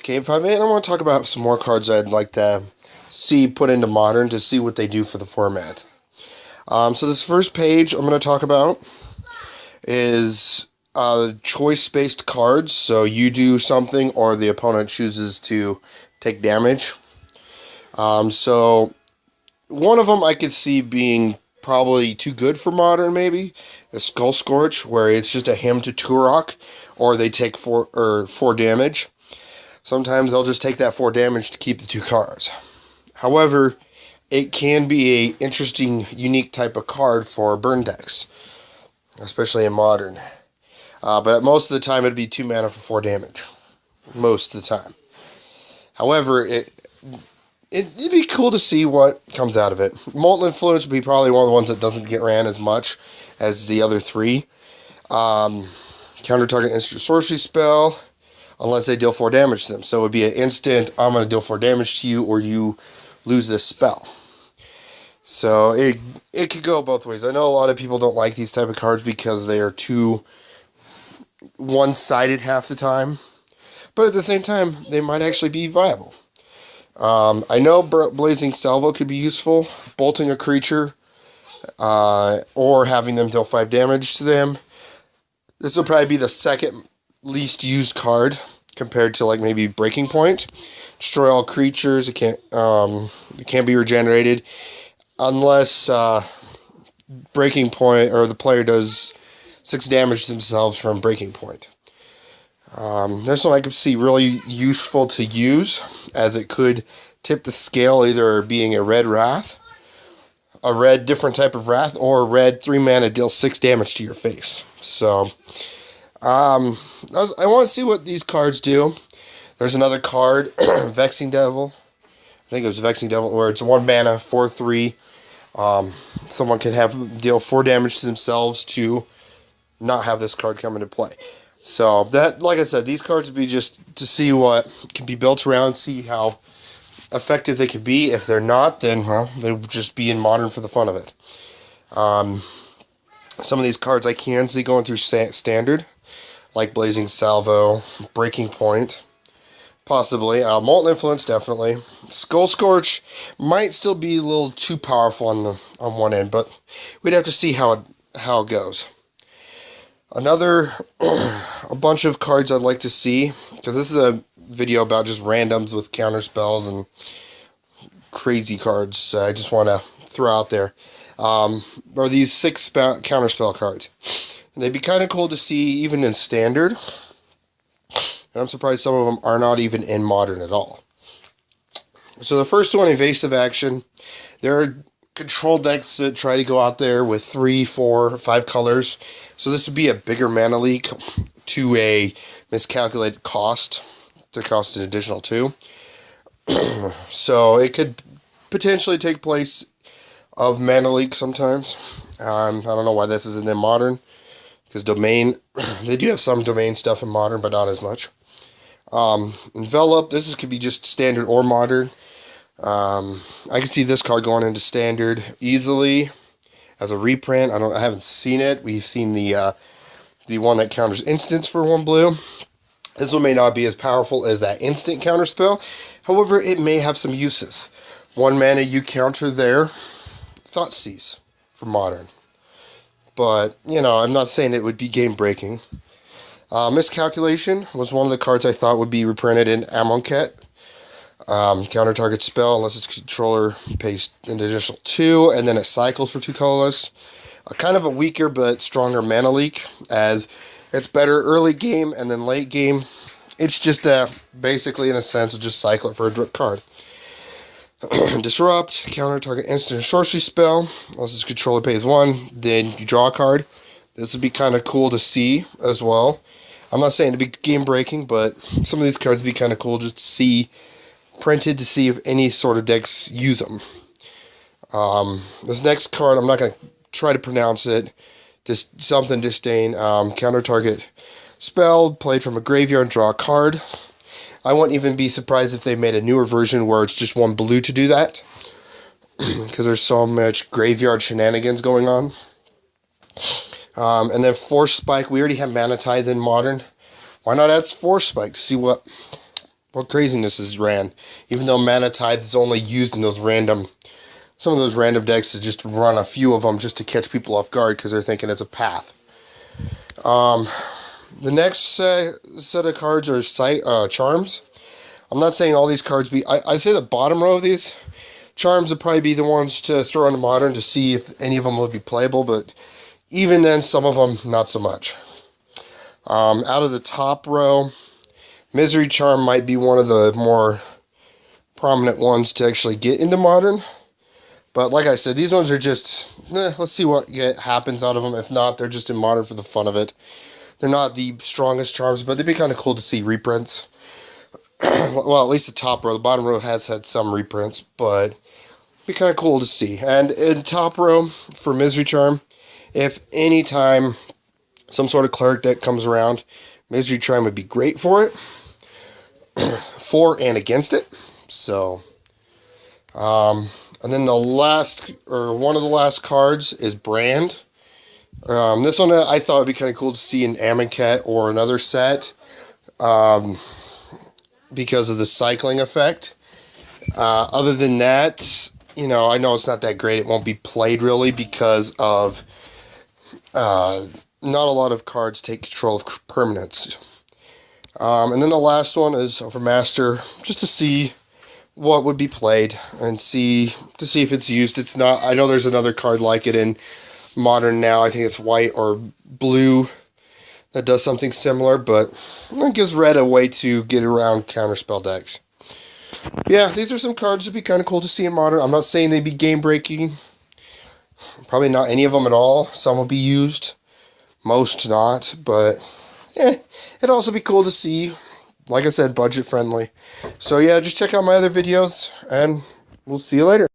Okay, if I may, I want to talk about some more cards I'd like to see put into Modern to see what they do for the format. So this first page I'm going to talk about is choice-based cards. So you do something or the opponent chooses to take damage. So one of them I could see being probably too good for Modern, maybe. A Skull Scorch, where it's just a him to Turok, or they take 4 damage. Sometimes they'll just take that 4 damage to keep the 2 cards. However, it can be a interesting, unique type of card for burn decks, especially in Modern. But most of the time, it'd be 2 mana for 4 damage. Most of the time. However, it'd be cool to see what comes out of it. Molten Influence would be probably one of the ones that doesn't get ran as much as the other 3. Counter target instant sorcery spell, unless they deal 4 damage to them. So it would be an instant, I'm going to deal 4 damage to you, or you lose this spell. So it could go both ways. I know a lot of people don't like these type of cards because they are too one-sided half the time. But at the same time, they might actually be viable. I know Blazing Salvo could be useful, bolting a creature, or having them deal 5 damage to them. This will probably be the second least used card compared to like maybe Breaking Point. Destroy all creatures. It can't be regenerated unless Breaking Point or the player does 6 damage to themselves from Breaking Point. This one I could see really useful to use, as it could tip the scale, either being a red Wrath, a red different type of Wrath, or a red 3 mana deals 6 damage to your face. So, I want to see what these cards do. There's another card, Vexing Devil. I think it was Vexing Devil, where it's 1 mana, 4/3. Someone can deal 4 damage to themselves to not have this card come into play. So that, like I said, these cards would be just to see what can be built around, see how effective they could be. If they're not, then, well, they would just be in Modern for the fun of it. Some of these cards I can see going through Standard, like Blazing Salvo, Breaking Point, possibly. Molten Influence, definitely. Skull Scorch might still be a little too powerful on one end, but we'd have to see how it goes. Another, a bunch of cards I'd like to see, because this is a video about just randoms with counterspells and crazy cards I just want to throw out there, are these 6 counterspell cards. And they'd be kind of cool to see even in Standard, and I'm surprised some of them are not even in Modern at all. So the first one, Evasive Action. There are control decks that try to go out there with 3, 4, 5 colors. So this would be a bigger mana leak to a miscalculated cost. To cost an additional 2. So it could potentially take place of mana leak sometimes. I don't know why this isn't in Modern, because Domain, they do have some Domain stuff in Modern, but not as much. Envelop, could be just Standard or Modern. I can see this card going into Standard easily as a reprint. I haven't seen it. We've seen the one that counters instants for 1 blue. This one may not be as powerful as that instant counterspell. However, it may have some uses. 1 mana, you counter their Thoughtseize for Modern. But, I'm not saying it would be game-breaking. Miscalculation was one of the cards I thought would be reprinted in Amonkhet. Counter target spell, unless its controller pays an additional 2, and then it cycles for 2 colorless. Kind of a weaker but stronger mana leak, as it's better early game, and then late game, it's just basically, in a sense, just cycle it for a card. Disrupt, counter target instant sorcery spell, unless its controller pays 1, then you draw a card. This would be kind of cool to see as well. I'm not saying to be game breaking, but some of these cards would be kind of cool just to see printed, to see if any sort of decks use them. This next card, I'm not going to try to pronounce it. Disdain. Counter target spell, played from a graveyard and draw a card. I wouldn't even be surprised if they made a newer version where it's just 1 blue to do that, because there's so much graveyard shenanigans going on. And then Force Spike. We already have Mana Tithe in Modern. Why not add Force Spike to see what what craziness is ran. Even though Mana Tithe is only used in those random, some of those random decks to just run a few of them just to catch people off guard because they're thinking it's a path. The next set of cards are Charms. I'm not saying all these cards be... I'd say the bottom row of these Charms would probably be the ones to throw into Modern to see if any of them would be playable, but even then, some of them, not so much. Out of the top row, Misery Charm might be one of the more prominent ones to actually get into Modern. But like I said, these ones are just, let's see what happens out of them. If not, they're just in Modern for the fun of it. They're not the strongest charms, but they'd be kind of cool to see reprints. Well, at least the top row. The bottom row has had some reprints, but it'd be kind of cool to see. And in top row, for Misery Charm, if any time some sort of cleric deck comes around, Misery Charm would be great for it. For and against it. So, and then the last, or one of the last cards is Brand. This one I thought would be kind of cool to see in Amonkhet or another set. Because of the cycling effect. Other than that, you know, I know it's not that great. It won't be played really because of not a lot of cards take control of permanents. And then the last one is Overmaster, just to see what would be played and see if it's used. It's not. I know there's another card like it in Modern now. I think it's white or blue that does something similar, but it gives red a way to get around counterspell decks. Yeah, these are some cards that'd be kind of cool to see in Modern. I'm not saying they'd be game breaking. Probably not any of them at all. Some will be used, most not, but it'd also be cool to see. Like I said, budget friendly. So yeah, just check out my other videos, and we'll see you later.